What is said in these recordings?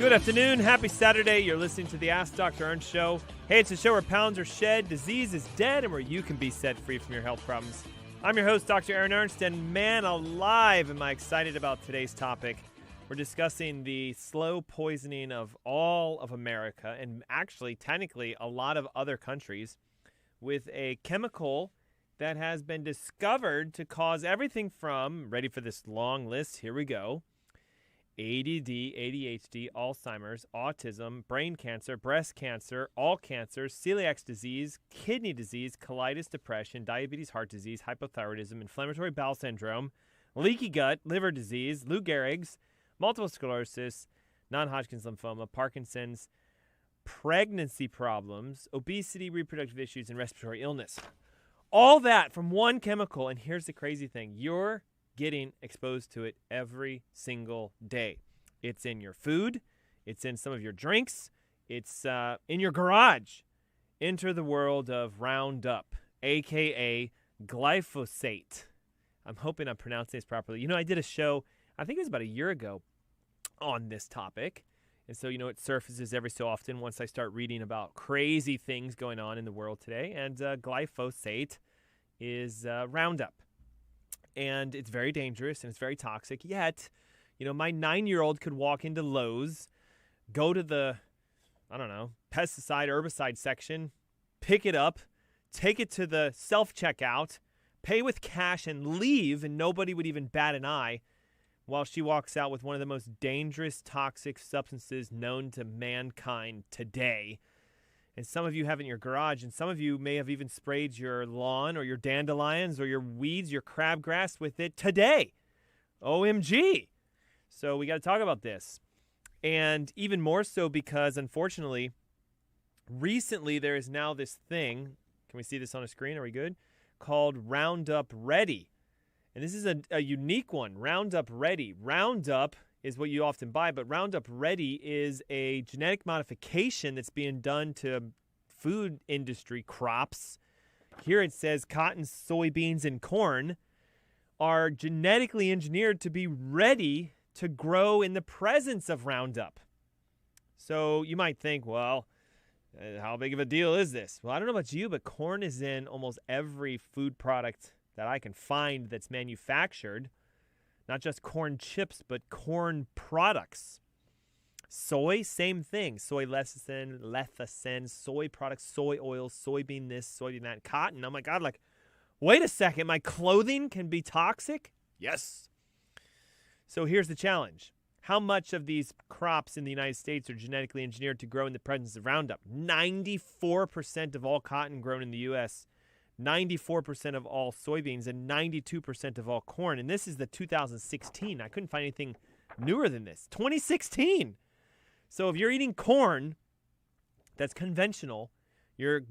Good afternoon. Happy Saturday. You're listening to the Ask Dr. Ernst Show. Hey, it's a show where pounds are shed, disease is dead, and where you can be set free from your health problems. I'm your host, Dr. Aaron Ernst, and man alive, am I excited about today's topic. We're discussing the slow poisoning of all of America, and actually, technically, a lot of other countries, with a chemical that has been discovered to cause everything from, ready for this long list, here we go, ADD, ADHD, Alzheimer's, autism, brain cancer, breast cancer, all cancers, celiac disease, kidney disease, colitis, depression, diabetes, heart disease, hypothyroidism, inflammatory bowel syndrome, leaky gut, liver disease, Lou Gehrig's, multiple sclerosis, non-Hodgkin's lymphoma, Parkinson's, pregnancy problems, obesity, reproductive issues, and respiratory illness. All that from one chemical, and here's the crazy thing. You're getting exposed to it every single day. It's in your food. It's in some of your drinks. It's in your garage. Enter the world of Roundup, a.k.a. Glyphosate. I'm hoping I'm pronouncing this properly. You know, I did a show, I think it was about a year ago, on this topic. And so, it surfaces every so often once I start reading about crazy things going on in the world today. And glyphosate is Roundup. And it's very dangerous and it's very toxic. Yet, my 9-year-old could walk into Lowe's, go to the, pesticide, herbicide section, pick it up, take it to the self-checkout, pay with cash and leave, and nobody would even bat an eye while she walks out with one of the most dangerous toxic substances known to mankind today. And some of you have it in your garage, and some of you may have even sprayed your lawn or your dandelions or your weeds, your crabgrass with it today. OMG. So we got to talk about this. And even more so because, unfortunately, recently there is now this thing, can we see this on a screen? Are we good? Called Roundup Ready. And this is a unique one, Roundup Ready. Roundup is what you often buy, but Roundup Ready is a genetic modification that's being done to food industry crops. Here it says cotton, soybeans, and corn are genetically engineered to be ready to grow in the presence of Roundup. So you might think, well, how big of a deal is this? Well, I don't know about you, but corn is in almost every food product that I can find that's manufactured. Not just corn chips, but corn products. Soy, same thing. Soy lecithin, soy products, soy oil, soybean this, soybean that. Cotton, oh my God, wait a second, my clothing can be toxic? Yes. So here's the challenge. How much of these crops in the United States are genetically engineered to grow in the presence of Roundup? 94% of all cotton grown in the U.S., 94% of all soybeans, and 92% of all corn. And this is the 2016. I couldn't find anything newer than this. 2016. So if you're eating corn that's conventional, you're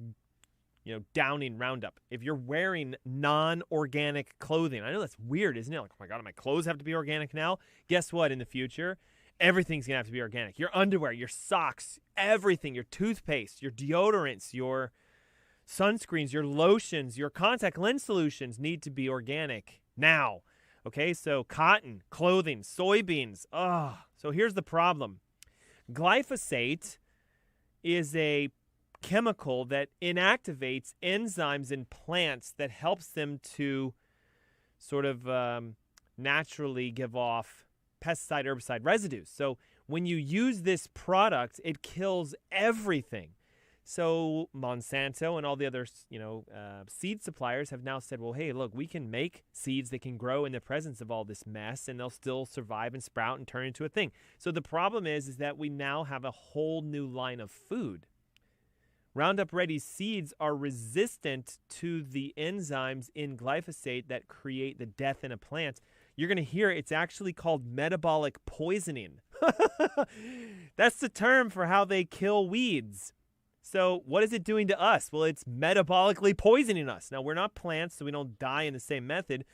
downing Roundup. If you're wearing non-organic clothing, I know that's weird, isn't it? Oh my God, my clothes have to be organic now? Guess what? In the future, everything's going to have to be organic. Your underwear, your socks, everything, your toothpaste, your deodorants, your sunscreens, your lotions, your contact lens solutions need to be organic now. Okay, so cotton, clothing, soybeans. So here's the problem. Glyphosate is a chemical that inactivates enzymes in plants that helps them to sort of naturally give off pesticide, herbicide residues. So when you use this product, it kills everything. So Monsanto and all the other, seed suppliers have now said, well, hey, look, we can make seeds that can grow in the presence of all this mess, and they'll still survive and sprout and turn into a thing. So the problem is that we now have a whole new line of food. Roundup Ready seeds are resistant to the enzymes in glyphosate that create the death in a plant. You're going to hear it's actually called metabolic poisoning. That's the term for how they kill weeds. So what is it doing to us? Well, it's metabolically poisoning us. Now, we're not plants, so we don't die in the same method,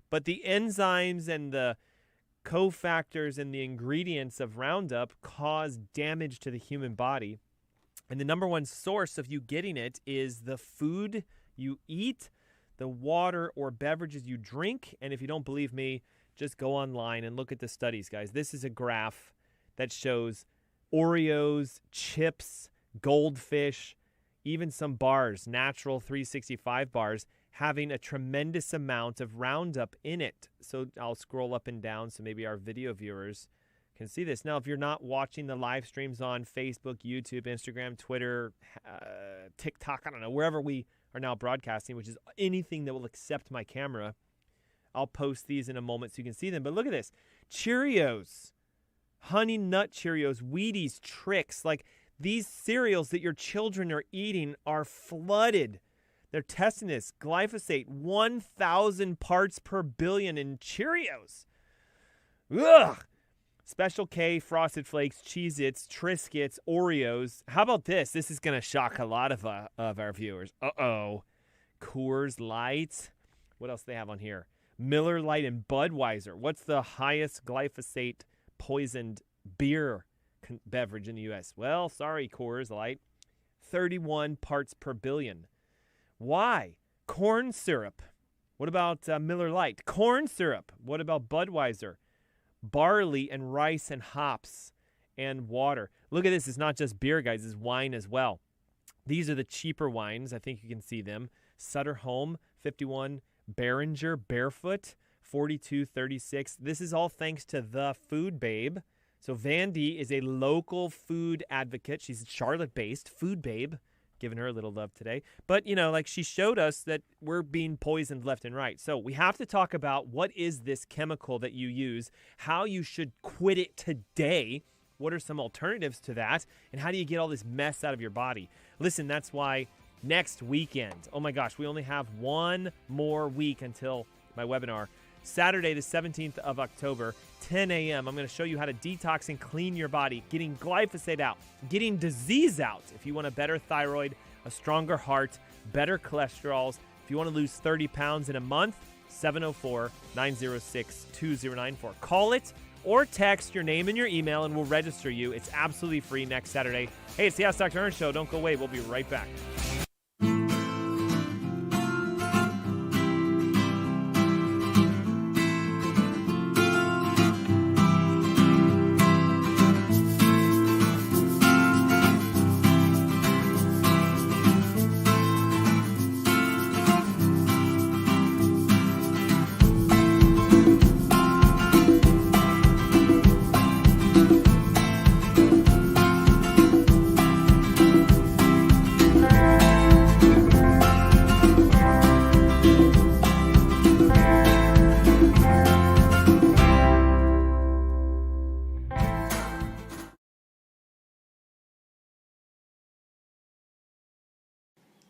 but the enzymes and the cofactors and the ingredients of Roundup cause damage to the human body. And the number one source of you getting it is the food you eat, the water or beverages you drink. And if you don't believe me, just go online and look at the studies, guys. This is a graph that shows Oreos, chips, Goldfish, even some bars, natural 365 bars, having a tremendous amount of Roundup in it. So I'll scroll up and down so maybe our video viewers can see this. Now, if you're not watching the live streams on Facebook, YouTube, Instagram, Twitter, TikTok, I don't know, wherever we are now broadcasting, which is anything that will accept my camera, I'll post these in a moment so you can see them. But look at this. Cheerios, Honey Nut Cheerios, Wheaties, Trix. Like, these cereals that your children are eating are flooded. They're testing this. Glyphosate, 1,000 parts per billion in Cheerios. Ugh. Special K, Frosted Flakes, Cheez-Its, Triscuits, Oreos. How about this? This is going to shock a lot of our viewers. Uh-oh. Coors Light. What else do they have on here? Miller Lite and Budweiser. What's the highest glyphosate poisoned beer beverage in the U.S.? Well, sorry, Coors Light. 31 parts per billion. Why? Corn syrup. What about Miller Lite? Corn syrup. What about Budweiser? Barley and rice and hops and water. Look at this. It's not just beer, guys. It's wine as well. These are the cheaper wines. I think you can see them. Sutter Home, 51. Behringer, Barefoot, 42.36. This is all thanks to the Food Babe. So Vandy is a local food advocate. She's Charlotte-based. Food Babe. Giving her a little love today. But, you know, like, she showed us that we're being poisoned left and right. So we have to talk about what is this chemical that you use, how you should quit it today, what are some alternatives to that, and how do you get all this mess out of your body? Listen, that's why next weekend, oh my gosh, we only have one more week until my webinar. Saturday, the 17th of October, 10 a.m., I'm going to show you how to detox and clean your body, getting glyphosate out, getting disease out. If you want a better thyroid, a stronger heart, better cholesterols, if you want to lose 30 pounds in a month, 704-906-2094. Call it or text your name and your email, and we'll register you. It's absolutely free next Saturday. Hey, it's the Ask Dr. Ernst Show. Don't go away. We'll be right back.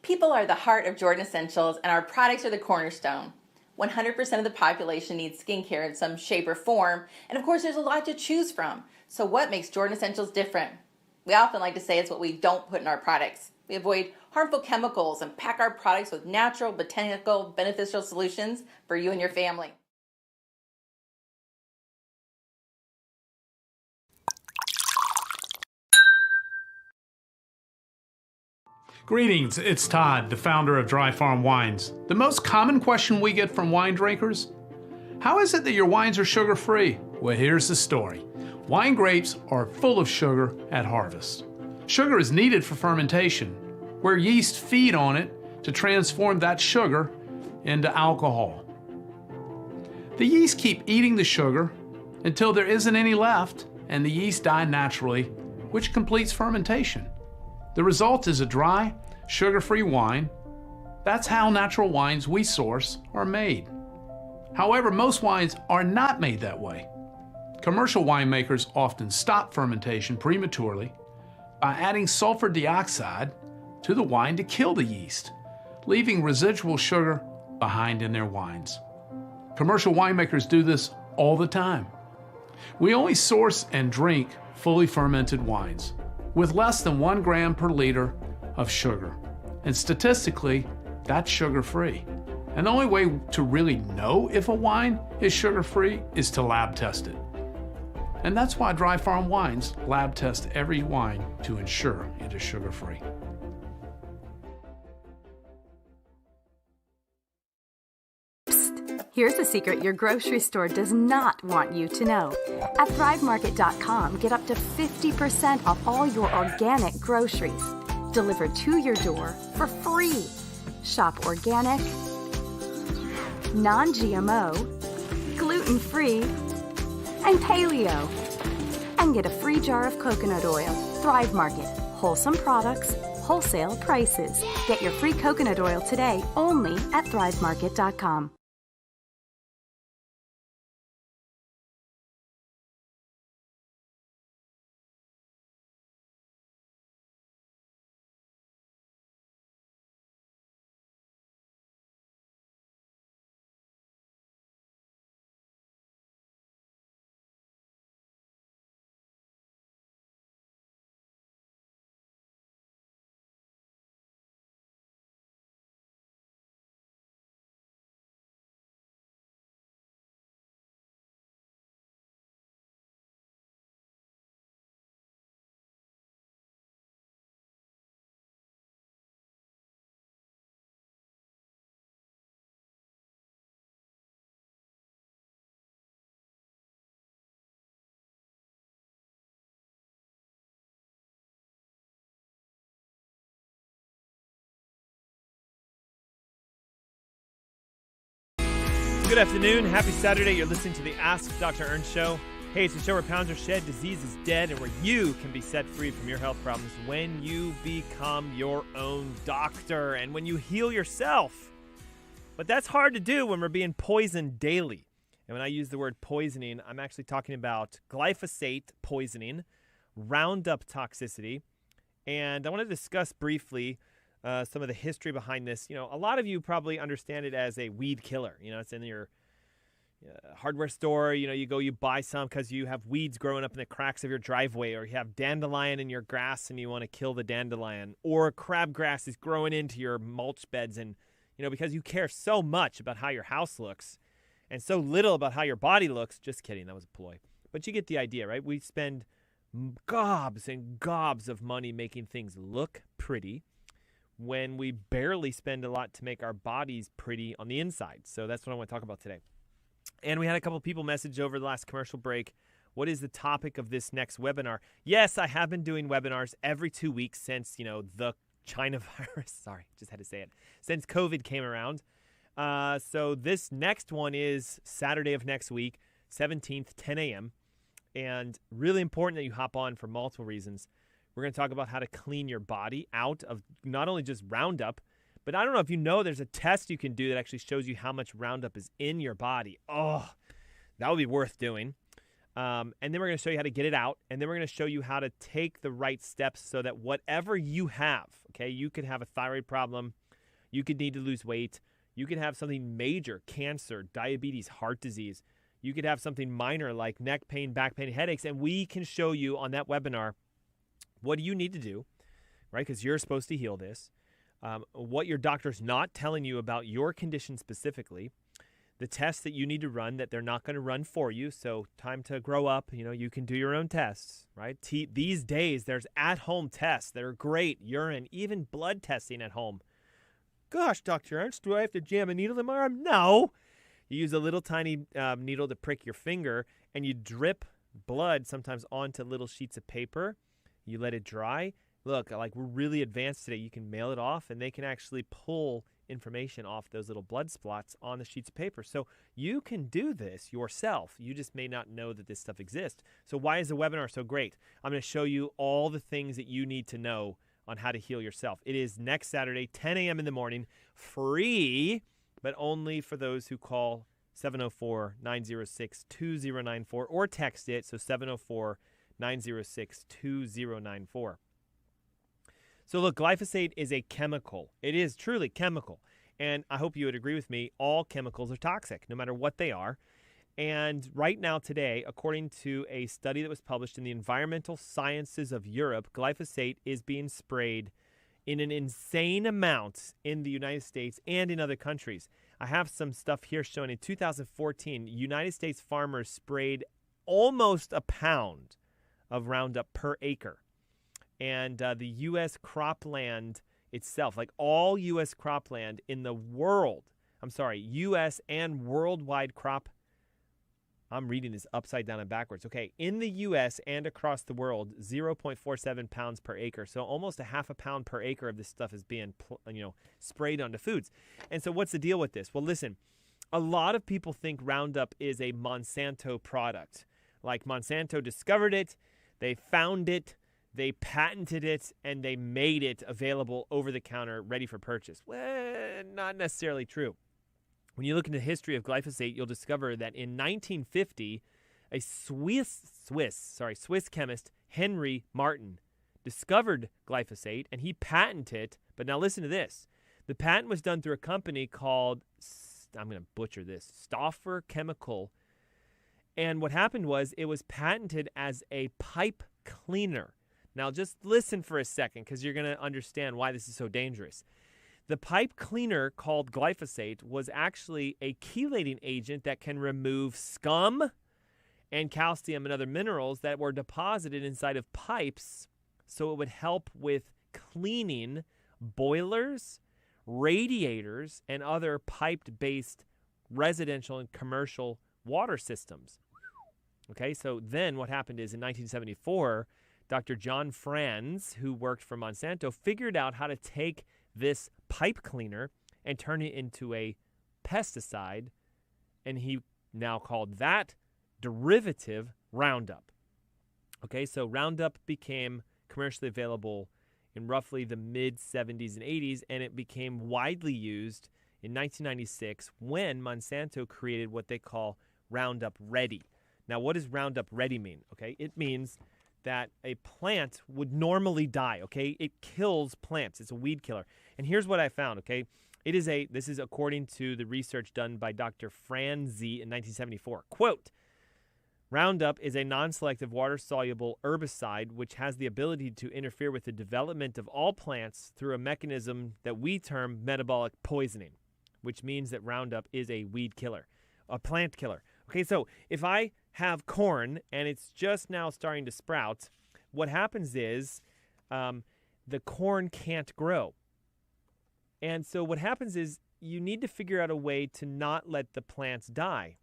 People are the heart of Jordan Essentials, and our products are the cornerstone. 100% of the population needs skincare in some shape or form, and of course there's a lot to choose from. So what makes Jordan Essentials different? We often like to say it's what we don't put in our products. We avoid harmful chemicals and pack our products with natural, botanical, beneficial solutions for you and your family. Greetings, it's Todd, the founder of Dry Farm Wines. The most common question we get from wine drinkers: how is it that your wines are sugar-free? Well, here's the story. Wine grapes are full of sugar at harvest. Sugar is needed for fermentation, where yeast feed on it to transform that sugar into alcohol. The yeast keep eating the sugar until there isn't any left, and the yeast die naturally, which completes fermentation. The result is a dry, sugar-free wine. That's how natural wines we source are made. However, most wines are not made that way. Commercial winemakers often stop fermentation prematurely by adding sulfur dioxide to the wine to kill the yeast, leaving residual sugar behind in their wines. Commercial winemakers do this all the time. We only source and drink fully fermented wines with less than 1 gram per liter of sugar. And statistically, that's sugar-free. And the only way to really know if a wine is sugar-free is to lab test it. And that's why Dry Farm Wines lab test every wine to ensure it is sugar-free. Here's a secret your grocery store does not want you to know. At ThriveMarket.com, get up to 50% off all your organic groceries delivered to your door for free. Shop organic, non-GMO, gluten-free, and paleo. And get a free jar of coconut oil. Thrive Market. Wholesome products, wholesale prices. Get your free coconut oil today only at ThriveMarket.com. Good afternoon. Happy Saturday. You're listening to the Ask Dr. Ernst Show. Hey, it's a show where pounds are shed, disease is dead, and where you can be set free from your health problems when you become your own doctor and when you heal yourself. But that's hard to do when we're being poisoned daily. And when I use the word poisoning, I'm actually talking about glyphosate poisoning, Roundup toxicity, and I want to discuss briefly some of the history behind this. You know, a lot of you probably understand it as a weed killer. You know, it's in your hardware store. You know, you go, you buy some because you have weeds growing up in the cracks of your driveway, or you have dandelion in your grass and you want to kill the dandelion, or crabgrass is growing into your mulch beds. And, you know, because you care so much about how your house looks and so little about how your body looks. Just kidding. That was a ploy. But you get the idea, right? We spend gobs and gobs of money making things look pretty, when we barely spend a lot to make our bodies pretty on the inside. So that's what I want to talk about today. And we had a couple of people message over the last commercial break, what is the topic of this next webinar? Yes, I have been doing webinars every 2 weeks since, you know, the China virus, sorry, just had to say it, since COVID came around. So this next one is Saturday of next week, 17th, 10 a.m. And really important that you hop on for multiple reasons. We're going to talk about how to clean your body out of not only just Roundup, but I don't know if you know there's a test you can do that actually shows you how much Roundup is in your body. Oh, that would be worth doing. And then we're going to show you how to get it out. And then we're going to show you how to take the right steps so that whatever you have, okay, you could have a thyroid problem, you could need to lose weight, you could have something major, cancer, diabetes, heart disease. You could have something minor like neck pain, back pain, headaches, and we can show you on that webinar what do you need to do, right? Because you're supposed to heal this. What your doctor's not telling you about your condition specifically. The tests that you need to run that they're not going to run for you. So time to grow up. You know, you can do your own tests, right? These days, there's at-home tests that are great. Urine, even blood testing at home. Gosh, Dr. Ernst, do I have to jam a needle in my arm? No. You use a little tiny needle to prick your finger, and you drip blood sometimes onto little sheets of paper. You let it dry. Look, like we're really advanced today. You can mail it off, and they can actually pull information off those little blood spots on the sheets of paper. So you can do this yourself. You just may not know that this stuff exists. So why is the webinar so great? I'm going to show you all the things that you need to know on how to heal yourself. It is next Saturday, 10 a.m. in the morning, free, but only for those who call 704-906-2094 or text it, so 704-906-2094. So look, glyphosate is a chemical. It is truly chemical. And I hope you would agree with me, all chemicals are toxic, no matter what they are. And right now today, according to a study that was published in the Environmental Sciences of Europe, glyphosate is being sprayed in an insane amount in the United States and in other countries. I have some stuff here showing in 2014, United States farmers sprayed almost a pound of Roundup per acre. And the U.S. cropland itself, like all U.S. cropland in the world, U.S. and worldwide crop. I'm reading this upside down and backwards. Okay, in the U.S. and across the world, 0.47 pounds per acre. So almost a half a pound per acre of this stuff is being, sprayed onto foods. And so what's the deal with this? Well, listen, a lot of people think Roundup is a Monsanto product. Like Monsanto discovered it, they found it, they patented it, and they made it available over the counter, ready for purchase. Well, not necessarily true. When you look into the history of glyphosate, you'll discover that in 1950, a Swiss chemist, Henry Martin, discovered glyphosate, and he patented it. But now listen to this. The patent was done through a company called, I'm going to butcher this, Stauffer Chemical. And what happened was it was patented as a pipe cleaner. Now just listen for a second because you're going to understand why this is so dangerous. The pipe cleaner called glyphosate was actually a chelating agent that can remove scum and calcium and other minerals that were deposited inside of pipes, so it would help with cleaning boilers, radiators, and other piped-based residential and commercial water systems. Okay, so then what happened is in 1974, Dr. John Franz, who worked for Monsanto, figured out how to take this pipe cleaner and turn it into a pesticide, and he now called that derivative Roundup. Okay, so Roundup became commercially available in roughly the mid-70s and 80s, and it became widely used in 1996 when Monsanto created what they call Roundup Ready. Now, what does Roundup Ready mean? Okay, it means that a plant would normally die, okay? It kills plants. It's a weed killer. And here's what I found, okay? This is according to the research done by Dr. Franzi in 1974. Quote, Roundup is a non-selective water-soluble herbicide which has the ability to interfere with the development of all plants through a mechanism that we term metabolic poisoning, which means that Roundup is a weed killer, a plant killer. Okay, so if I have corn and it's just now starting to sprout, what happens is the corn can't grow. And so what happens is you need to figure out a way to not let the plants die.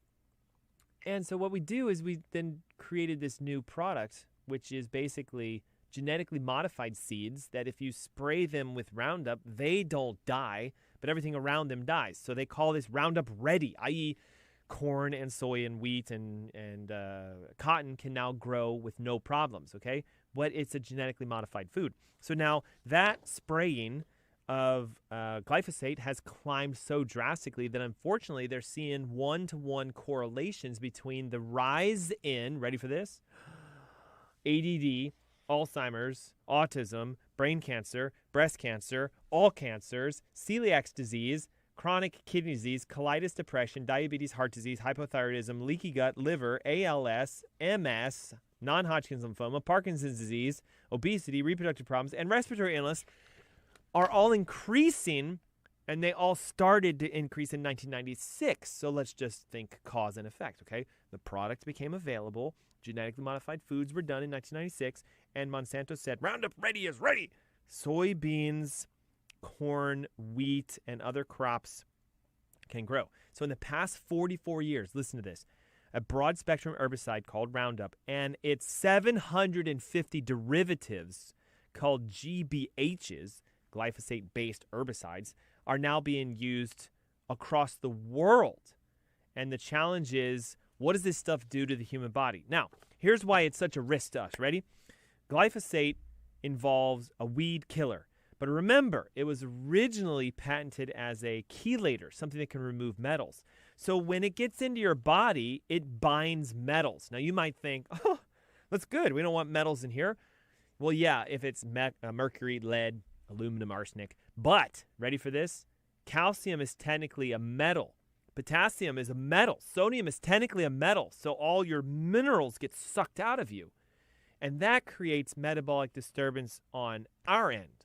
And so what we do is we then created this new product, which is basically genetically modified seeds that if you spray them with Roundup, they don't die, but everything around them dies. So they call this Roundup Ready, i.e., corn and soy and wheat and cotton can now grow with no problems, okay? But it's a genetically modified food. So now that spraying of glyphosate has climbed so drastically that unfortunately they're seeing one-to-one correlations between the rise in, ready for this, ADD, Alzheimer's, autism, brain cancer, breast cancer, all cancers, celiac disease, chronic kidney disease, colitis, depression, diabetes, heart disease, hypothyroidism, leaky gut, liver, ALS, MS, non-Hodgkin's lymphoma, Parkinson's disease, obesity, reproductive problems, and respiratory illness are all increasing, and they all started to increase in 1996. So let's just think cause and effect, okay? The product became available, genetically modified foods were done in 1996, and Monsanto said, Roundup Ready is ready. Soybeans, corn, wheat, and other crops can grow. So in the past 44 years, listen to this, a broad-spectrum herbicide called Roundup and its 750 derivatives called GBHs, glyphosate-based herbicides, are now being used across the world. And the challenge is, what does this stuff do to the human body? Now, here's why it's such a risk to us. Ready? Glyphosate involves a weed killer. But remember, it was originally patented as a chelator, something that can remove metals. So when it gets into your body, it binds metals. Now you might think, oh, that's good. We don't want metals in here. Well, yeah, if it's mercury, lead, aluminum, arsenic. But, ready for this? Calcium is technically a metal. Potassium is a metal. Sodium is technically a metal. So all your minerals get sucked out of you. And that creates metabolic disturbance on our end.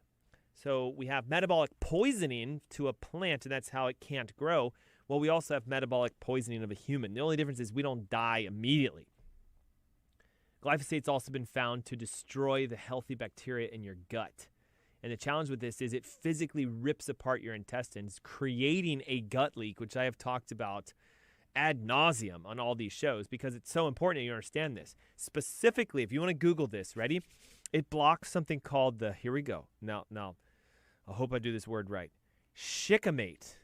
So we have metabolic poisoning to a plant, and that's how it can't grow. Well, we also have metabolic poisoning of a human. The only difference is we don't die immediately. Glyphosate's also been found to destroy the healthy bacteria in your gut. And the challenge with this is it physically rips apart your intestines, creating a gut leak, which I have talked about ad nauseum on all these shows because it's so important that you understand this. Specifically, if you want to Google this, ready? It blocks something called the, here we go. Now, I hope I do this word right. Shikimate.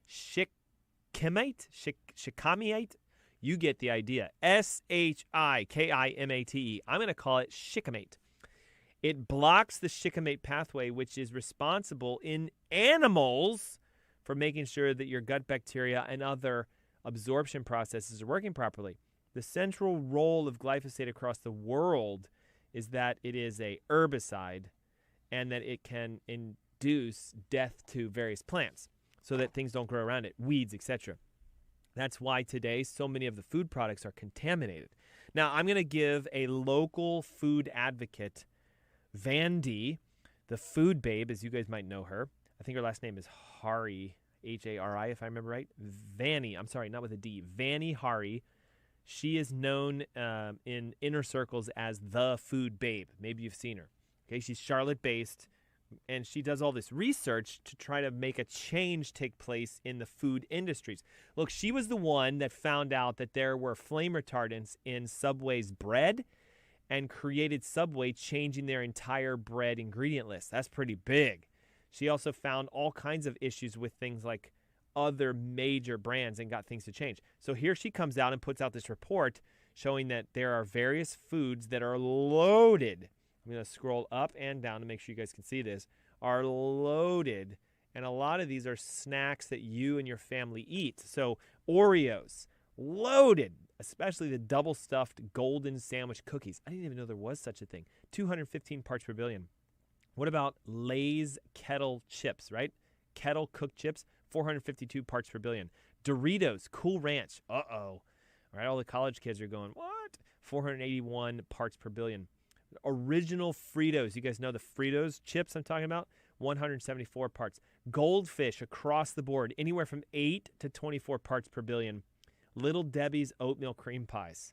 Shikimate. Shikimate? You get the idea. Shikimate. I'm going to call it Shikimate. It blocks the shikimate pathway, which is responsible in animals for making sure that your gut bacteria and other absorption processes are working properly. The central role of glyphosate across the world is that it is a herbicide and that it can induce death to various plants so that things don't grow around it, weeds, etc. That's why today so many of the food products are contaminated. Now, I'm going to give a local food advocate, Vandy, the food babe, as you guys might know her. I think her last name is Hari, Hari, if I remember right. Vanny, I'm sorry, not with a D. Vanny Hari. She is known in inner circles as the food babe. Maybe you've seen her. Okay, she's Charlotte-based, and she does all this research to try to make a change take place in the food industries. Look, she was the one that found out that there were flame retardants in Subway's bread and created Subway changing their entire bread ingredient list. That's pretty big. She also found all kinds of issues with things like other major brands and got things to change. So here she comes out and puts out this report showing that there are various foods that are loaded. I'm going to scroll up and down to make sure you guys can see this, are loaded. And a lot of these are snacks that you and your family eat. So Oreos, loaded, especially the double-stuffed golden sandwich cookies. I didn't even know there was such a thing. 215 parts per billion. What about Lay's kettle chips, right? Kettle cooked chips, 452 parts per billion. Doritos, Cool Ranch, All right, all the college kids are going, what? 481 parts per billion. Original Fritos, you guys know the Fritos chips I'm talking about? 174 parts. Goldfish across the board, anywhere from 8 to 24 parts per billion. Little Debbie's oatmeal cream pies.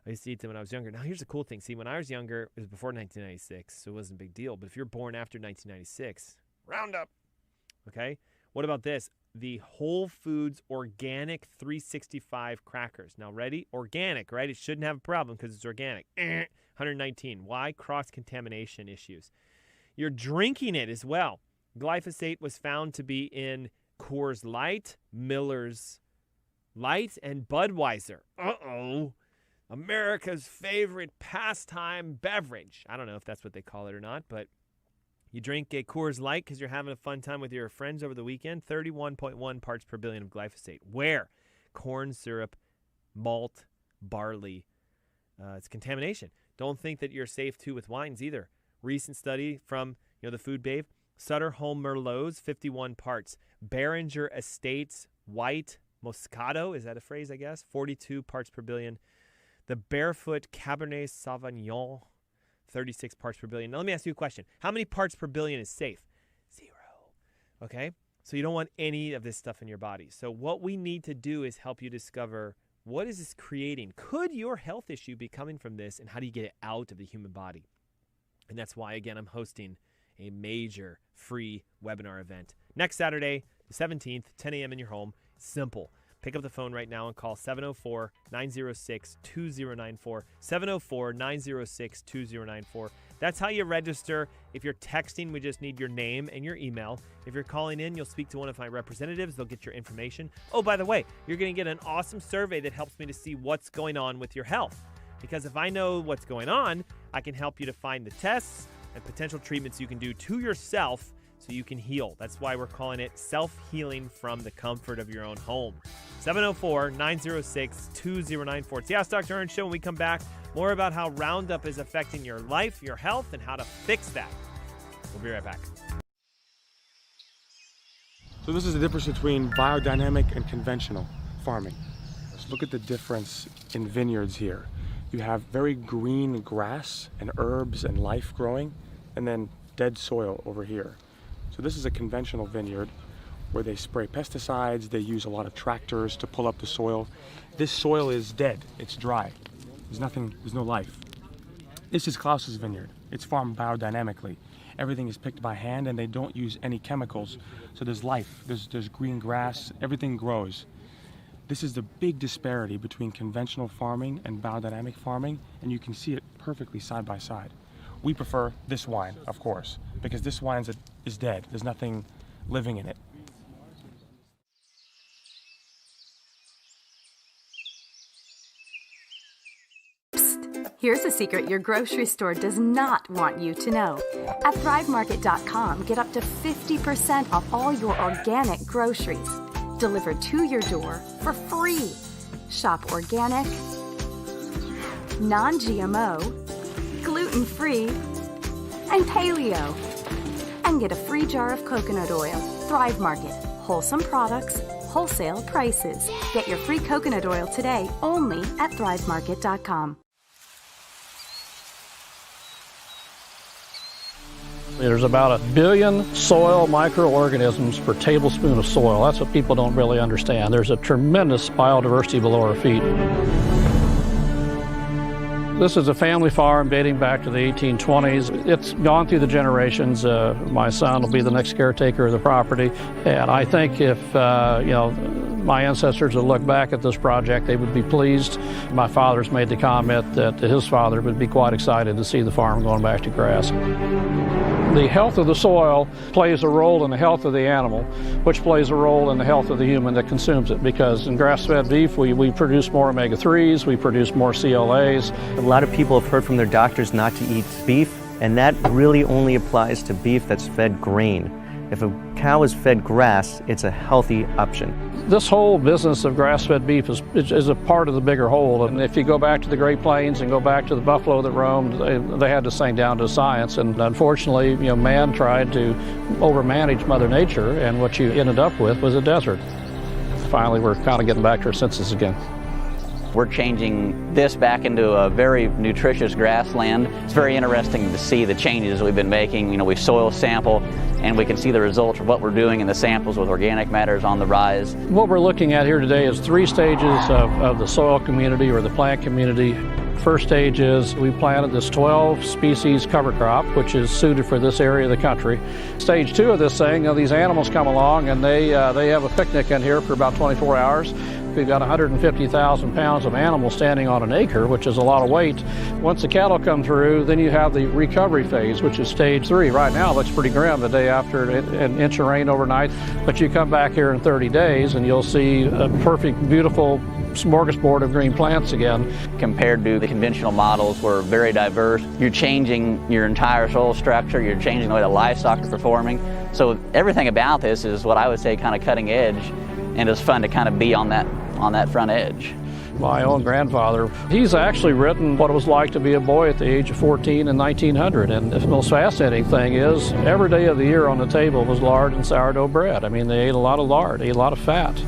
I used to eat them when I was younger. Now, here's the cool thing. See, when I was younger, it was before 1996, so it wasn't a big deal. But if you're born after 1996, Roundup. Okay? What about this? The Whole Foods Organic 365 crackers. Now, ready? Organic, right? It shouldn't have a problem because it's organic. 119. Why? Cross-contamination issues. You're drinking it as well. Glyphosate was found to be in Coors Light, Miller's Light, and Budweiser. America's favorite pastime beverage. I don't know if that's what they call it or not, but you drink a Coors Light because you're having a fun time with your friends over the weekend. 31.1 parts per billion of glyphosate. Where? Corn syrup, malt, barley. It's contamination. Don't think that you're safe, too, with wines either. Recent study from the food babe. Sutter Home Merlots, 51 parts. Behringer Estates White Moscato, is that a phrase, I guess? 42 parts per billion. The Barefoot Cabernet Sauvignon, 36 parts per billion. Now, let me ask you a question. How many parts per billion is safe? 0. Okay? So you don't want any of this stuff in your body. So what we need to do is help you discover, what is this creating? Could your health issue be coming from this, and how do you get it out of the human body? And that's why, again, I'm hosting a major free webinar event next Saturday, the 17th, 10 a.m. in your home. Simple. Pick up the phone right now and call 704-906-2094, 704-906-2094. That's how you register. If you're texting, we just need your name and your email. If you're calling in, you'll speak to one of my representatives. They'll get your information. Oh, by the way, you're going to get an awesome survey that helps me to see what's going on with your health. Because if I know what's going on, I can help you to find the tests and potential treatments you can do to yourself so you can heal. That's why we're calling it self-healing from the comfort of your own home. 704-906-2094. It's the Ask Dr. Ernst Show. When we come back, more about how Roundup is affecting your life, your health, and how to fix that. We'll be right back. So this is the difference between biodynamic and conventional farming. Let's look at the difference in vineyards here. You have very green grass and herbs and life growing, and then dead soil over here. So this is a conventional vineyard where they spray pesticides, they use a lot of tractors to pull up the soil. This soil is dead, it's dry. There's no life. This is Klaus's vineyard. It's farmed biodynamically. Everything is picked by hand and they don't use any chemicals. So there's life, there's green grass, everything grows. This is the big disparity between conventional farming and biodynamic farming, and you can see it perfectly side by side. We prefer this wine, of course, because this wine is dead. There's nothing living in it. Here's a secret your grocery store does not want you to know. At ThriveMarket.com, get up to 50% off all your organic groceries, delivered to your door for free. Shop organic, non-GMO, gluten-free, and paleo. And get a free jar of coconut oil. Thrive Market. Wholesome products, wholesale prices. Get your free coconut oil today only at ThriveMarket.com. There's about 1 billion soil microorganisms per tablespoon of soil. That's what people don't really understand. There's a tremendous biodiversity below our feet. This is a family farm dating back to the 1820s. It's gone through the generations. My son will be the next caretaker of the property. And I think if, my ancestors would look back at this project, they would be pleased. My father's made the comment that his father would be quite excited to see the farm going back to grass. The health of the soil plays a role in the health of the animal, which plays a role in the health of the human that consumes it, because in grass-fed beef, we produce more omega-3s, we produce more CLAs. A lot of people have heard from their doctors not to eat beef, and that really only applies to beef that's fed grain. If a cow is fed grass, it's a healthy option. This whole business of grass-fed beef is a part of the bigger whole. And if you go back to the Great Plains and go back to the buffalo that roamed, they had this thing down to science. And unfortunately, man tried to overmanage Mother Nature, and what you ended up with was a desert. Finally, we're kind of getting back to our senses again. We're changing this back into a very nutritious grassland. It's very interesting to see the changes we've been making. We soil sample and we can see the results of what we're doing in the samples with organic matters on the rise. What we're looking at here today is 3 stages of the soil community or the plant community. First stage is we planted this 12 species cover crop, which is suited for this area of the country. Stage 2 of this thing, these animals come along and they have a picnic in here for about 24 hours. We've got 150,000 pounds of animals standing on an acre, which is a lot of weight. Once the cattle come through, then you have the recovery phase, which is stage 3. Right now, it looks pretty grim the day after an inch of rain overnight, but you come back here in 30 days and you'll see a perfect, beautiful smorgasbord of green plants again. Compared to the conventional models, we're very diverse. You're changing your entire soil structure, you're changing the way the livestock are performing. So everything about this is what I would say kind of cutting edge, and it's fun to kind of be on that front edge. My own grandfather, he's actually written what it was like to be a boy at the age of 14 in 1900. And the most fascinating thing is every day of the year on the table was lard and sourdough bread. I mean, they ate a lot of lard, ate a lot of fat.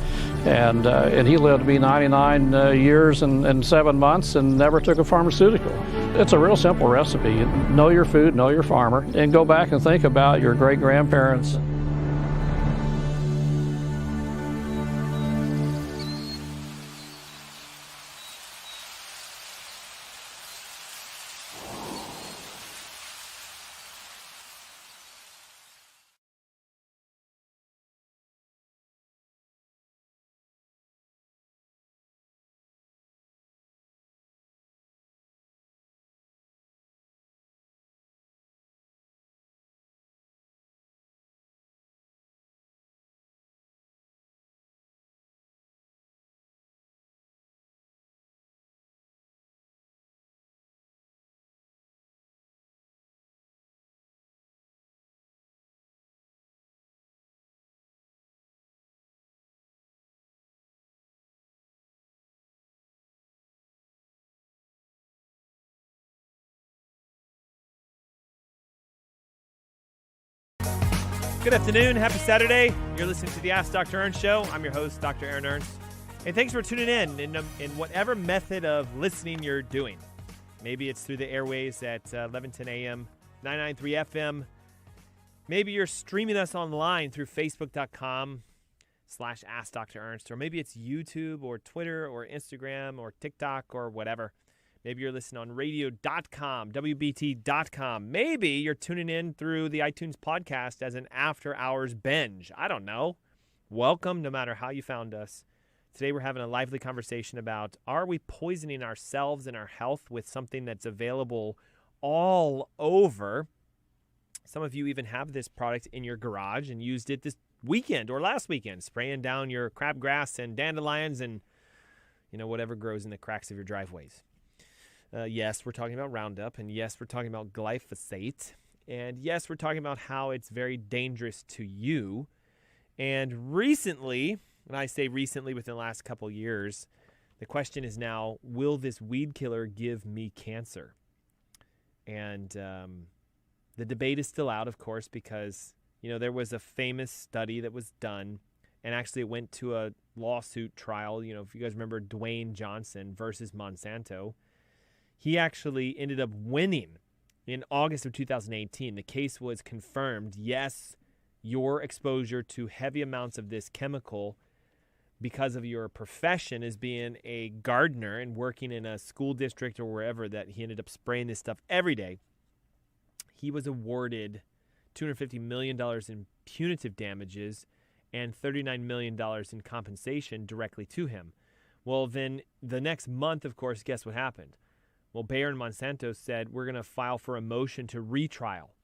And he lived to be 99 years and 7 months and never took a pharmaceutical. It's a real simple recipe. Know your food, know your farmer, and go back and think about your great-grandparents. Good afternoon. Happy Saturday. You're listening to the Ask Dr. Ernst Show. I'm your host, Dr. Aaron Ernst. And thanks for tuning in whatever method of listening you're doing. Maybe it's through the airways at 1110 a.m., 993 FM. Maybe you're streaming us online through Facebook.com/Ask Dr. Ernst. Or maybe it's YouTube or Twitter or Instagram or TikTok or whatever. Maybe you're listening on radio.com, WBT.com. Maybe you're tuning in through the iTunes podcast as an after-hours binge. I don't know. Welcome, no matter how you found us. Today we're having a lively conversation about, are we poisoning ourselves and our health with something that's available all over? Some of you even have this product in your garage and used it this weekend or last weekend, spraying down your crabgrass and dandelions and, whatever grows in the cracks of your driveways. Yes, we're talking about Roundup, and yes, we're talking about glyphosate, and yes, we're talking about how it's very dangerous to you. And recently, and I say recently within the last couple years, the question is now, will this weed killer give me cancer? And the debate is still out, of course, because, there was a famous study that was done, and actually it went to a lawsuit trial. If you guys remember Dwayne Johnson versus Monsanto, he actually ended up winning in August of 2018. The case was confirmed. Yes, your exposure to heavy amounts of this chemical because of your profession as being a gardener and working in a school district or wherever, that he ended up spraying this stuff every day. He was awarded $250 million in punitive damages and $39 million in compensation directly to him. Well, then the next month, of course, guess what happened? Well, Bayer and Monsanto said, we're going to file for a motion to retrial.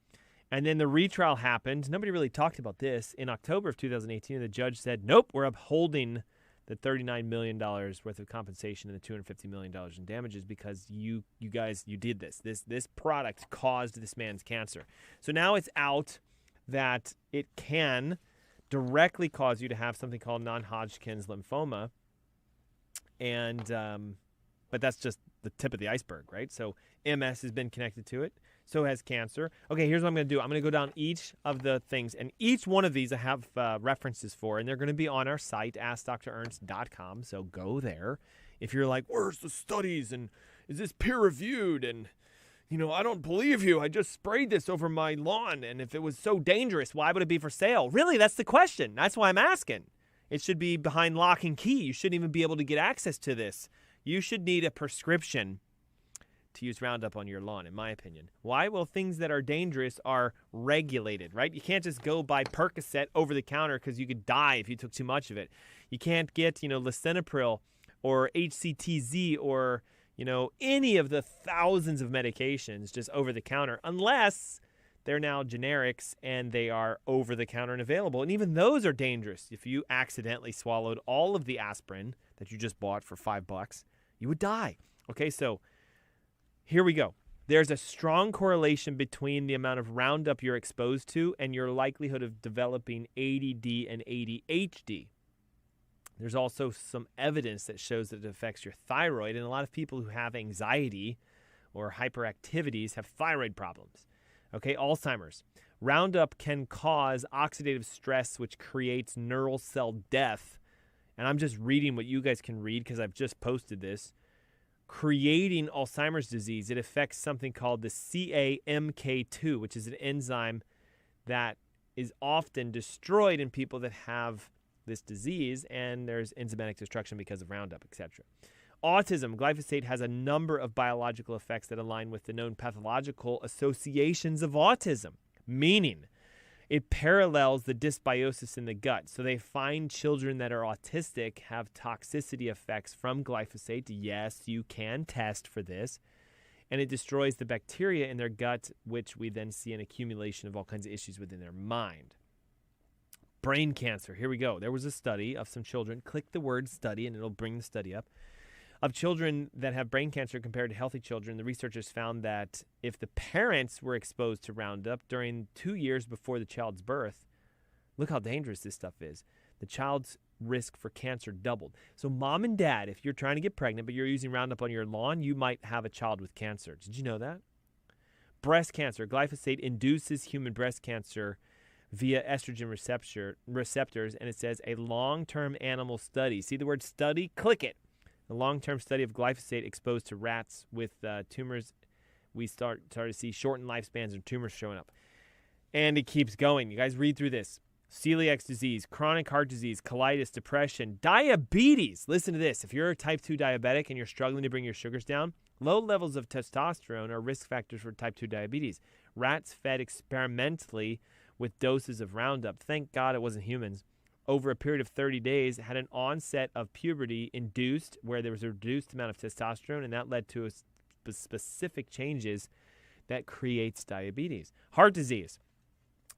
And then the retrial happened. Nobody really talked about this. In October of 2018, the judge said, nope, we're upholding the $39 million worth of compensation and the $250 million in damages because you guys did this. This product caused this man's cancer. So now it's out that it can directly cause you to have something called non-Hodgkin's lymphoma. And but that's just the tip of the iceberg, right? So MS has been connected to it. So has cancer. Okay, here's what I'm going to do. I'm going to go down each of the things, and each one of these I have references for, and they're going to be on our site, AskDrErnst.com, so go there. If you're like, where's the studies, and is this peer-reviewed, and, I don't believe you. I just sprayed this over my lawn, and if it was so dangerous, why would it be for sale? Really, that's the question. That's why I'm asking. It should be behind lock and key. You shouldn't even be able to get access to this. You should need a prescription to use Roundup on your lawn, in my opinion. Why? Well, things that are dangerous are regulated, right? You can't just go buy Percocet over the counter because you could die if you took too much of it. You can't get, lisinopril or HCTZ or, any of the thousands of medications just over the counter unless they're now generics and they are over the counter and available. And even those are dangerous. If you accidentally swallowed all of the aspirin that you just bought for $5, you would die. Okay, so here we go. There's a strong correlation between the amount of Roundup you're exposed to and your likelihood of developing ADD and ADHD. There's also some evidence that shows that it affects your thyroid, and a lot of people who have anxiety or hyperactivities have thyroid problems. Okay, Alzheimer's. Roundup can cause oxidative stress, which creates neural cell death. And I'm just reading what you guys can read because I've just posted this. Creating Alzheimer's disease, it affects something called the CAMK2, which is an enzyme that is often destroyed in people that have this disease, and there's enzymatic destruction because of Roundup, etc. Autism. Glyphosate has a number of biological effects that align with the known pathological associations of autism, meaning it parallels the dysbiosis in the gut. So they find children that are autistic have toxicity effects from glyphosate. Yes, you can test for this. And it destroys the bacteria in their gut, which we then see an accumulation of all kinds of issues within their mind. Brain cancer. Here we go. There was a study of some children. Click the word study and it'll bring the study up. Of children that have brain cancer compared to healthy children, the researchers found that if the parents were exposed to Roundup during 2 years before the child's birth, look how dangerous this stuff is. The child's risk for cancer doubled. So mom and dad, if you're trying to get pregnant but you're using Roundup on your lawn, you might have a child with cancer. Did you know that? Breast cancer. Glyphosate induces human breast cancer via estrogen receptors, and it says a long-term animal study. See the word study? Click it. A long-term study of glyphosate exposed to rats with tumors, we started to see shortened lifespans and tumors showing up. And it keeps going. You guys read through this. Celiac disease, chronic heart disease, colitis, depression, diabetes. Listen to this. If you're a type 2 diabetic and you're struggling to bring your sugars down, Low levels of testosterone are risk factors for type 2 diabetes. Rats fed experimentally with doses of Roundup, thank God it wasn't humans, over a period of 30 days had an onset of puberty induced where there was a reduced amount of testosterone, and that led to specific changes that creates diabetes. Heart disease.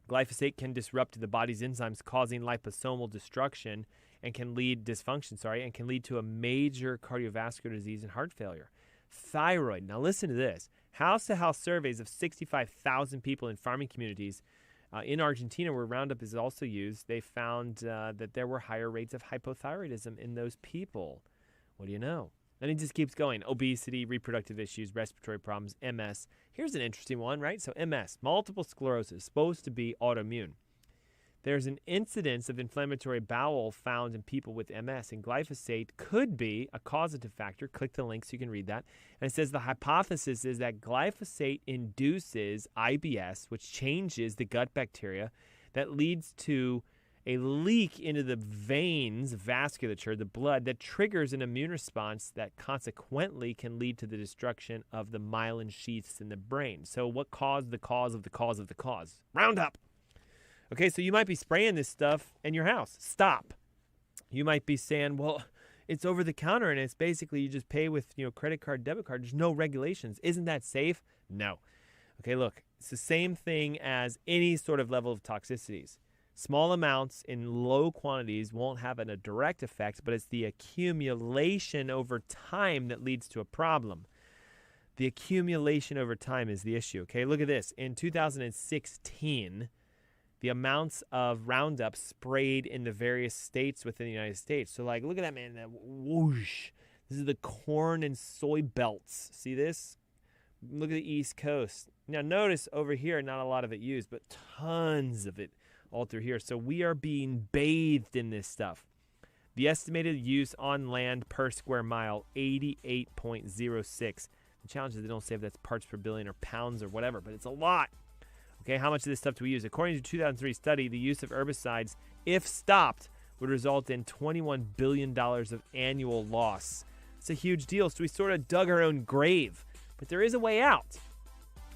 Glyphosate can disrupt the body's enzymes, causing liposomal destruction and can lead to a major cardiovascular disease and heart failure. Thyroid. Now listen to this. House-to-house surveys of 65,000 people in farming communities in Argentina, where Roundup is also used, they found that there were higher rates of hypothyroidism in those people. What do you know? And it just keeps going. Obesity, reproductive issues, respiratory problems, MS. Here's an interesting one, right? So MS, multiple sclerosis, supposed to be autoimmune. There's an incidence of inflammatory bowel found in people with MS, and glyphosate could be a causative factor. Click the link so you can read that. And it says the hypothesis is that glyphosate induces IBS, which changes the gut bacteria that leads to a leak into the veins, vasculature, the blood, that triggers an immune response that consequently can lead to the destruction of the myelin sheaths in the brain. So what caused the cause of the cause of the cause? Roundup. Okay, so you might be spraying this stuff in your house. Stop. You might be saying, well, it's over the counter and it's basically you just pay with, credit card, debit card. There's no regulations. Isn't that safe? No. Okay, look, it's the same thing as any sort of level of toxicities. Small amounts in low quantities won't have a direct effect, but it's the accumulation over time that leads to a problem. The accumulation over time is the issue. Okay, look at this. In 2016, the amounts of Roundup sprayed in the various states within the United States. So, look at that, man. That whoosh. This is the corn and soy belts. See this? Look at the East Coast. Now, notice over here, not a lot of it used, but tons of it all through here. So we are being bathed in this stuff. The estimated use on land per square mile, 88.06. The challenge is they don't say if that's parts per billion or pounds or whatever, but it's a lot. Okay, how much of this stuff do we use? According to a 2003 study, the use of herbicides, if stopped, would result in $21 billion of annual loss. It's a huge deal, so we sort of dug our own grave. But there is a way out.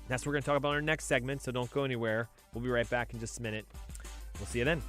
That's what we're going to talk about in our next segment, so don't go anywhere. We'll be right back in just a minute. We'll see you then.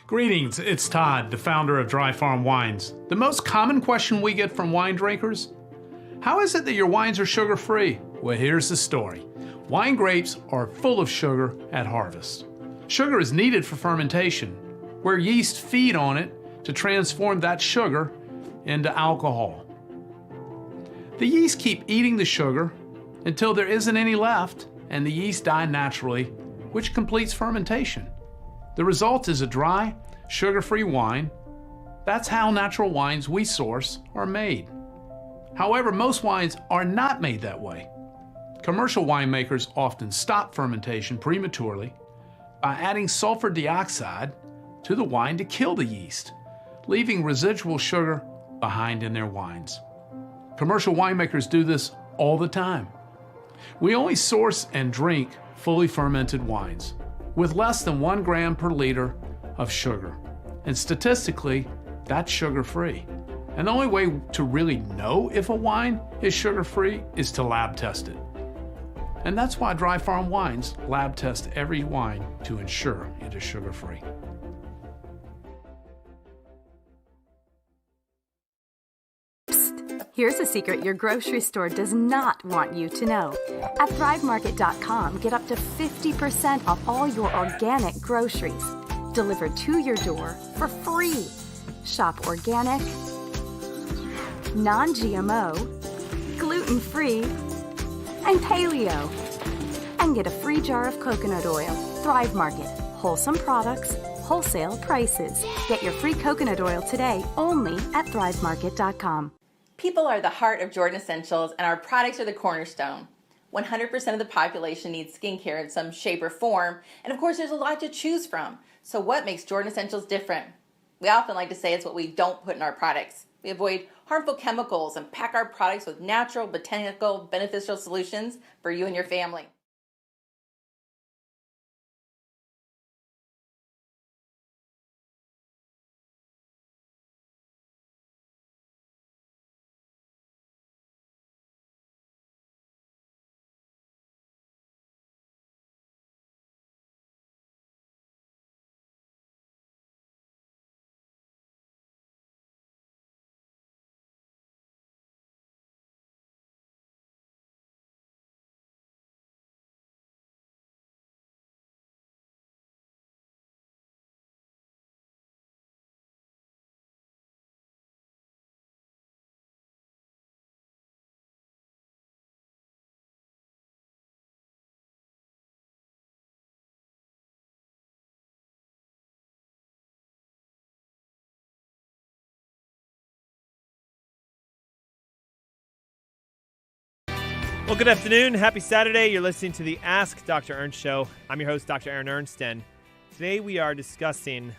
Greetings, it's Todd, the founder of Dry Farm Wines. The most common question we get from wine drinkers: how is it that your wines are sugar-free? Well, here's the story. Wine grapes are full of sugar at harvest. Sugar is needed for fermentation, where yeast feed on it to transform that sugar into alcohol. The yeast keep eating the sugar until there isn't any left, and the yeast die naturally, which completes fermentation. The result is a dry, sugar-free wine. That's how natural wines we source are made. However, most wines are not made that way. Commercial winemakers often stop fermentation prematurely by adding sulfur dioxide to the wine to kill the yeast, leaving residual sugar behind in their wines. Commercial winemakers do this all the time. We only source and drink fully fermented wines with less than 1 gram per liter of sugar. And statistically, that's sugar-free. And the only way to really know if a wine is sugar-free is to lab test it. And that's why Dry Farm Wines lab test every wine to ensure it is sugar-free. Here's a secret your grocery store does not want you to know. At ThriveMarket.com, get up to 50% off all your organic groceries delivered to your door for free. Shop organic, non-GMO, gluten-free, and paleo. And get a free jar of coconut oil. Thrive Market. Wholesome products, wholesale prices. Get your free coconut oil today only at thrivemarket.com. People are the heart of Jordan Essentials, and our products are the cornerstone. 100% of the population needs skincare in some shape or form, and of course there's a lot to choose from. So what makes Jordan Essentials different? We often like to say it's what we don't put in our products. We avoid harmful chemicals and pack our products with natural, botanical, beneficial solutions for you and your family. Well, good afternoon. Happy Saturday. You're listening to the Ask Dr. Ernst Show. I'm your host, Dr. Aaron Ernst, and today we are discussing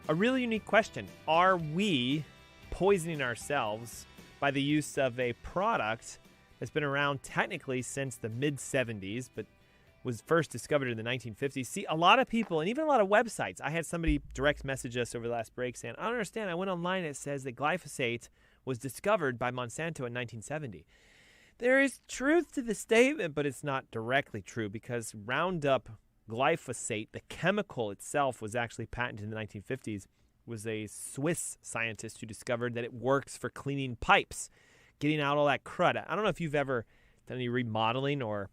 a really unique question. Are we poisoning ourselves by the use of a product that's been around technically since the mid-70s, but was first discovered in the 1950s? See, a lot of people, and even a lot of websites, I had somebody direct message us over the last break saying, I don't understand. I went online and it says that glyphosate was discovered by Monsanto in 1970. There is truth to the statement, but it's not directly true because Roundup glyphosate, the chemical itself, was actually patented in the 1950s. It was a Swiss scientist who discovered that it works for cleaning pipes, getting out all that crud. I don't know if you've ever done any remodeling or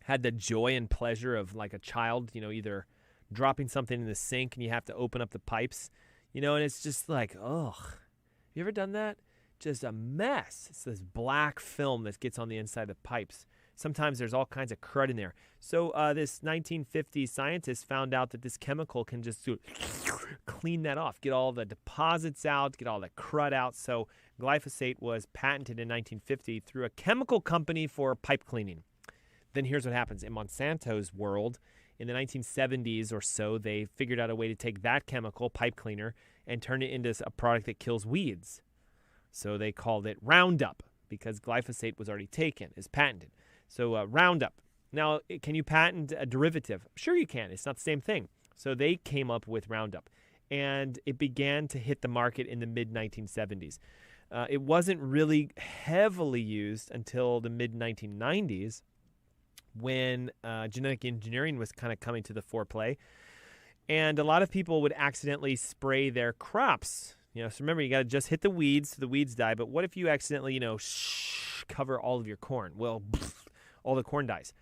had the joy and pleasure of, like a child, either dropping something in the sink and you have to open up the pipes, and it's just like, ugh. You ever done that? Just a mess. It's this black film that gets on the inside of the pipes. Sometimes there's all kinds of crud in there. So this 1950s scientist found out that this chemical can just clean that off, get all the deposits out, get all the crud out. So glyphosate was patented in 1950 through a chemical company for pipe cleaning. Then here's what happens. In Monsanto's world, in the 1970s or so, they figured out a way to take that chemical, pipe cleaner, and turn it into a product that kills weeds. So they called it Roundup because glyphosate was already taken, is patented. So Roundup. Now, can you patent a derivative? Sure you can. It's not the same thing. So they came up with Roundup, and it began to hit the market in the mid-1970s. It wasn't really heavily used until the mid-1990s when genetic engineering was kind of coming to the foreplay. And a lot of people would accidentally spray their crops. So remember, you got to just hit the weeds so the weeds die. But what if you accidentally, cover all of your corn? Well, all the corn dies.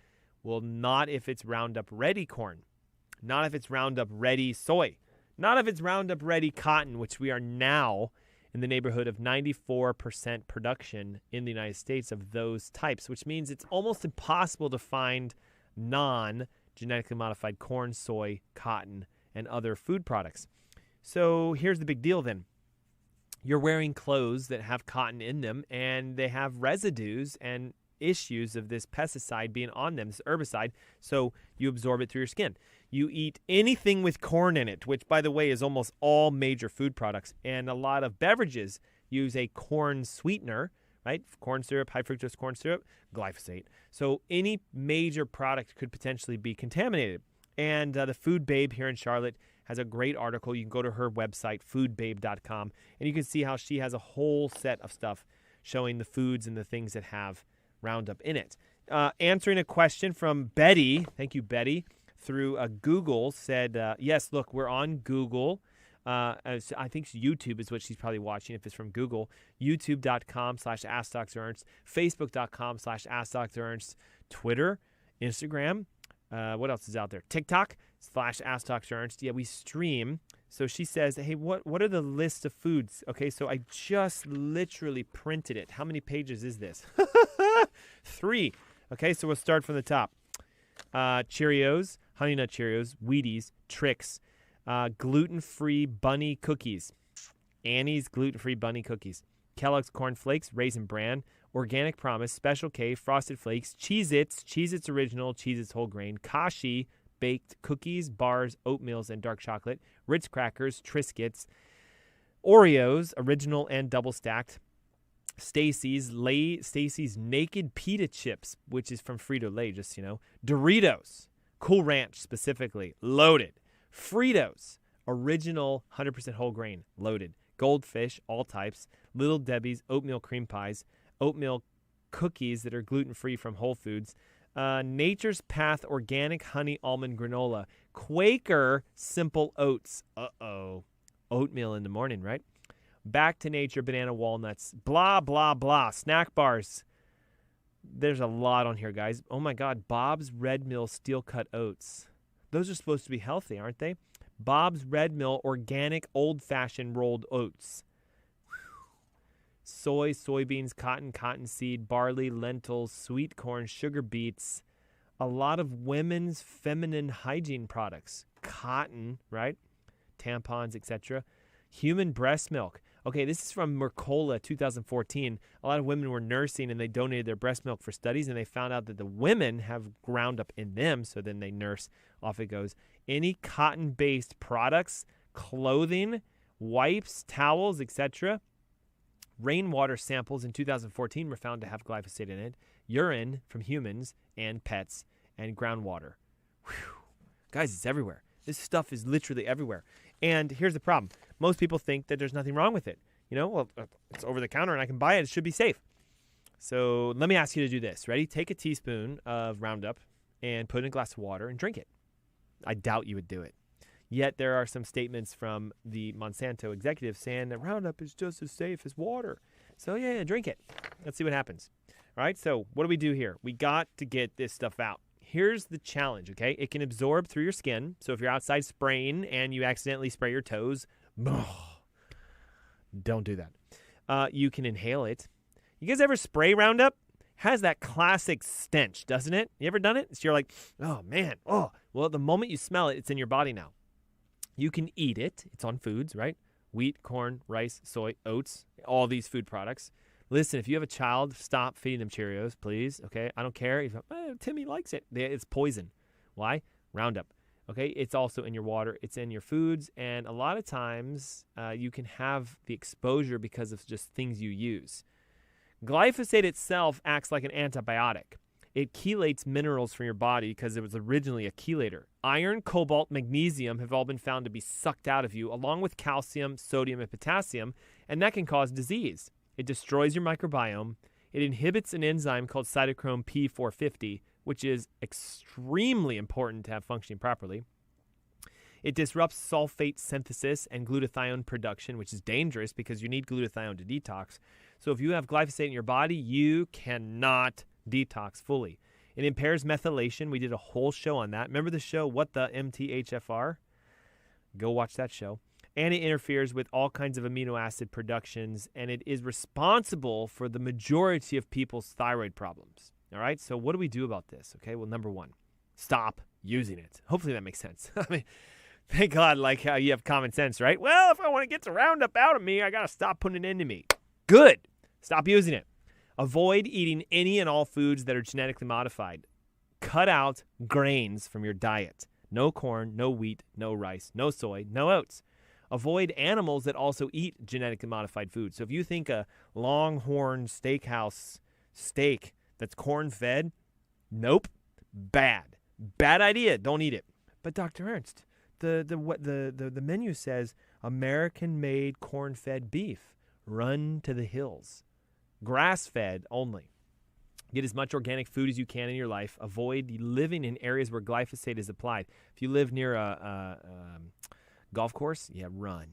Well, not if it's Roundup Ready corn. Not if it's Roundup Ready soy. Not if it's Roundup Ready cotton, which we are now in the neighborhood of 94% production in the United States of those types, which means it's almost impossible to find non-genetically modified corn, soy, cotton, and other food products. So here's the big deal then. You're wearing clothes that have cotton in them, and they have residues and issues of this pesticide being on them, this herbicide, so you absorb it through your skin. You eat anything with corn in it, which, by the way, is almost all major food products, and a lot of beverages use a corn sweetener, right? Corn syrup, high fructose corn syrup, glyphosate. So any major product could potentially be contaminated. And the Food Babe here in Charlotte has a great article. You can go to her website, foodbabe.com, and you can see how she has a whole set of stuff showing the foods and the things that have Roundup in it. Answering a question from Betty, thank you, Betty, through Google, said, yes, look, we're on Google. I think YouTube is what she's probably watching if it's from Google. YouTube.com/AskDrErnst, Facebook.com/AskDrErnst, Twitter, Instagram. What else is out there? TikTok /AskDrErnst. Yeah, we stream. So she says, hey, what are the list of foods? Okay, so I just literally printed it. How many pages is this? 3. Okay, so we'll start from the top. Cheerios, Honey Nut Cheerios, Wheaties, Trix, gluten-free bunny cookies, Annie's gluten-free bunny cookies, Kellogg's Corn Flakes, Raisin Bran, Organic Promise, Special K, Frosted Flakes, Cheez-Its, Cheez-Its Original, Cheez-Its Whole Grain, Kashi, baked cookies, bars, oatmeals, and dark chocolate, Ritz crackers, Triscuits, Oreos, original and double stacked, Stacy's Naked Pita Chips, which is from Frito-Lay, just Doritos, Cool Ranch specifically, loaded, Fritos, original 100% whole grain, loaded, Goldfish, all types, Little Debbie's oatmeal cream pies, oatmeal cookies that are gluten-free from Whole Foods, Nature's Path organic honey almond granola, Quaker simple oats. Oatmeal in the morning, right? Back to Nature banana walnuts, blah, blah, blah, snack bars. There's a lot on here, guys. Oh, my God. Bob's Red Mill steel cut oats. Those are supposed to be healthy, aren't they? Bob's Red Mill organic old-fashioned rolled oats. Soy, soybeans, cottonseed, barley, lentils, sweet corn, sugar beets, a lot of women's feminine hygiene products, cotton, right? Tampons, etc. Human breast milk. Okay, this is from Mercola 2014. A lot of women were nursing and they donated their breast milk for studies, and they found out that the women have Roundup in them, so then they nurse. Off it goes. Any cotton-based products, clothing, wipes, towels, etc. Rainwater samples in 2014 were found to have glyphosate in it, urine from humans and pets, and groundwater. Whew. Guys, it's everywhere. This stuff is literally everywhere. And here's the problem. Most people think that there's nothing wrong with it. It's over the counter and I can buy it. It should be safe. So let me ask you to do this. Ready? Take a teaspoon of Roundup and put it in a glass of water and drink it. I doubt you would do it. Yet there are some statements from the Monsanto executive saying that Roundup is just as safe as water. So yeah, drink it. Let's see what happens. All right, so what do we do here? We got to get this stuff out. Here's the challenge, okay? It can absorb through your skin. So if you're outside spraying and you accidentally spray your toes, don't do that. You can inhale it. You guys ever spray Roundup? Has that classic stench, doesn't it? You ever done it? So you're like, oh, man. Oh, well, the moment you smell it, it's in your body now. You can eat it. It's on foods, right? Wheat, corn, rice, soy, oats, all these food products. Listen, if you have a child, stop feeding them Cheerios, please. Okay, I don't care. Timmy likes it. It's poison. Why? Roundup. Okay, it's also in your water. It's in your foods. And a lot of times you can have the exposure because of just things you use. Glyphosate itself acts like an antibiotic. It chelates minerals from your body because it was originally a chelator. Iron, cobalt, magnesium have all been found to be sucked out of you, along with calcium, sodium, and potassium, and that can cause disease. It destroys your microbiome. It inhibits an enzyme called cytochrome P450, which is extremely important to have functioning properly. It disrupts sulfate synthesis and glutathione production, which is dangerous because you need glutathione to detox. So if you have glyphosate in your body, you cannot detox fully. It impairs methylation. We did a whole show on that. Remember the show, What the MTHFR? Go watch that show. And it interferes with all kinds of amino acid productions, and it is responsible for the majority of people's thyroid problems. All right, so what do we do about this? Okay, well, number one, stop using it. Hopefully that makes sense. I mean, thank God, like how you have common sense, right? Well, if I want to get the Roundup out of me, I got to stop putting it into me. Good. Stop using it. Avoid eating any and all foods that are genetically modified. Cut out grains from your diet. No corn, no wheat, no rice, no soy, no oats. Avoid animals that also eat genetically modified food. So if you think a Longhorn Steakhouse steak that's corn-fed, nope, bad idea. Don't eat it. But Dr. Ernst, the menu says American-made corn-fed beef. Run to the hills. Grass-fed only. Get as much organic food as you can in your life. Avoid living in areas where glyphosate is applied. If you live near a golf course, yeah, run.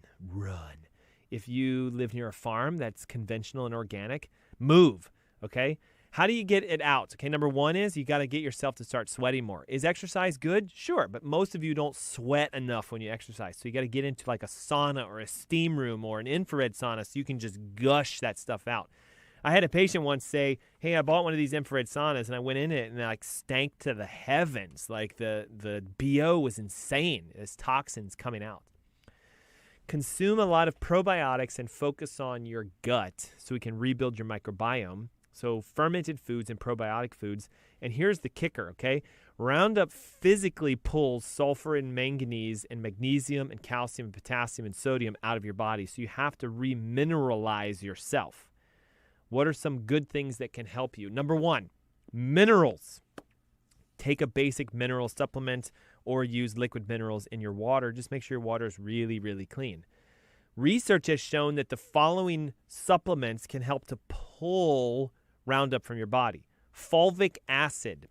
If you live near a farm that's conventional and organic, move, okay? How do you get it out? Okay, number one is you got to get yourself to start sweating more. Is exercise good? Sure, but most of you don't sweat enough when you exercise. So you got to get into like a sauna or a steam room or an infrared sauna so you can just gush that stuff out. I had a patient once say, hey, I bought one of these infrared saunas and I went in it and it like stank to the heavens. Like the BO was insane. There's toxins coming out. Consume a lot of probiotics and focus on your gut so we can rebuild your microbiome. So fermented foods and probiotic foods. And here's the kicker, okay? Roundup physically pulls sulfur and manganese and magnesium and calcium and potassium and sodium out of your body. So you have to remineralize yourself. What are some good things that can help you? Number one, minerals. Take a basic mineral supplement or use liquid minerals in your water. Just make sure your water is really, really clean. Research has shown that the following supplements can help to pull Roundup from your body. Fulvic acid,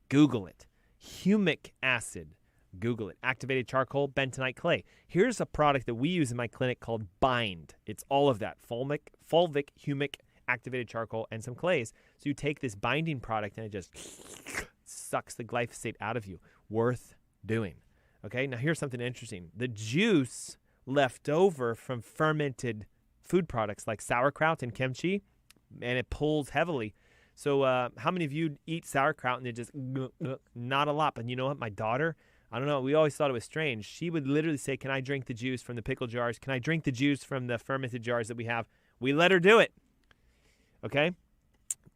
Google it. Humic acid, Google it. Activated charcoal, bentonite clay. Here's a product that we use in my clinic called Bind. It's all of that. Fulvic, humic, activated charcoal, and some clays. So you take this binding product and it just sucks the glyphosate out of you. Worth doing. Okay, now here's something interesting. The juice left over from fermented food products like sauerkraut and kimchi, and it pulls heavily. So how many of you eat sauerkraut and it just, not a lot. But you know what? My daughter, I don't know, we always thought it was strange. She would literally say, can I drink the juice from the pickle jars? Can I drink the juice from the fermented jars that we have? We let her do it. Okay?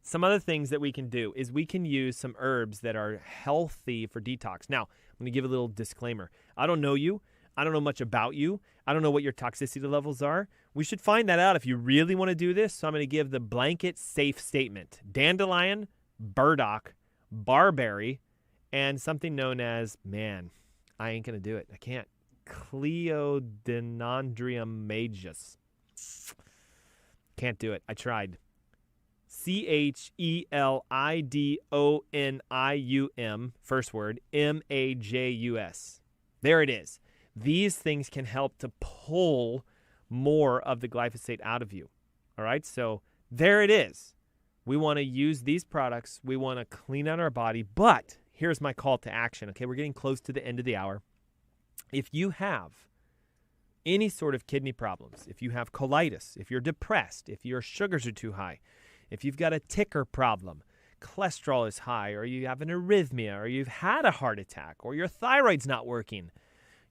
Some other things that we can do is we can use some herbs that are healthy for detox. Now, I'm going to give a little disclaimer. I don't know you. I don't know much about you. I don't know what your toxicity levels are. We should find that out if you really want to do this. So I'm going to give the blanket safe statement. Dandelion, burdock, barberry, and something known as, man, I ain't going to do it. I can't. Cleodenandrium majus. Can't do it. I tried. CHELIDONIUM, first word, MAJUS. There it is. These things can help to pull more of the glyphosate out of you. All right, so there it is. We want to use these products. We want to clean out our body. But here's my call to action. Okay, we're getting close to the end of the hour. If you have any sort of kidney problems, if you have colitis, if you're depressed, if your sugars are too high, if you've got a ticker problem, cholesterol is high, or you have an arrhythmia, or you've had a heart attack, or your thyroid's not working,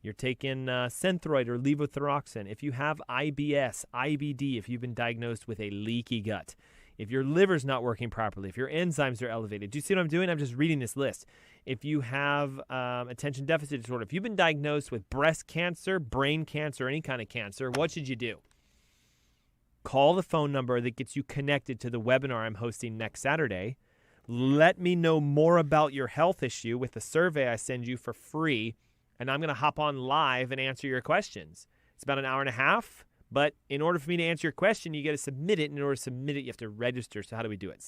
you're taking Synthroid or levothyroxine, if you have IBS, IBD, if you've been diagnosed with a leaky gut, if your liver's not working properly, if your enzymes are elevated. Do you see what I'm doing? I'm just reading this list. If you have attention deficit disorder, if you've been diagnosed with breast cancer, brain cancer, any kind of cancer, what should you do? Call the phone number that gets you connected to the webinar I'm hosting next Saturday. Let me know more about your health issue with the survey I send you for free, and I'm going to hop on live and answer your questions. It's about an hour and a half, but in order for me to answer your question, you got to submit it. In order to submit it, you have to register. So how do we do it?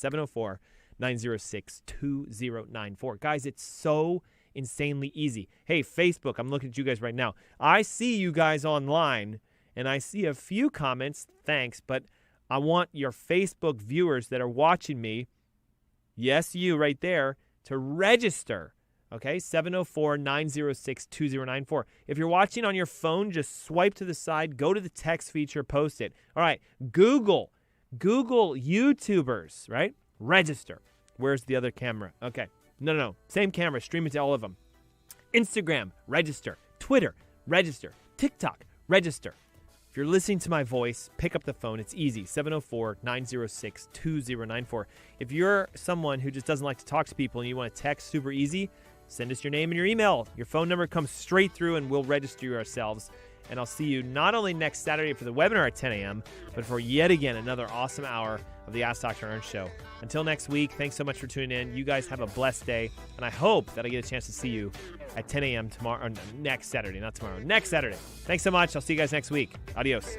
704-906-2094. Guys, it's so insanely easy. Hey, Facebook, I'm looking at you guys right now. I see you guys online, and I see a few comments. Thanks, but I want your Facebook viewers that are watching me, yes, you right there, to register. Okay, 704-906-2094. If you're watching on your phone, just swipe to the side, go to the text feature, post it. All right, Google YouTubers, right? Register. Where's the other camera? Okay, no, same camera, stream it to all of them. Instagram, register. Twitter, register. TikTok, register. If you're listening to my voice, pick up the phone. It's easy, 704-906-2094. If you're someone who just doesn't like to talk to people and you want to text super easy, send us your name and your email. Your phone number comes straight through and we'll register you ourselves. And I'll see you not only next Saturday for the webinar at 10 a.m., but for yet again another awesome hour of the Ask Dr. Ernst Show. Until next week, thanks so much for tuning in. You guys have a blessed day, and I hope that I get a chance to see you at 10 a.m. tomorrow, or next Saturday, not tomorrow, next Saturday. Thanks so much. I'll see you guys next week. Adios.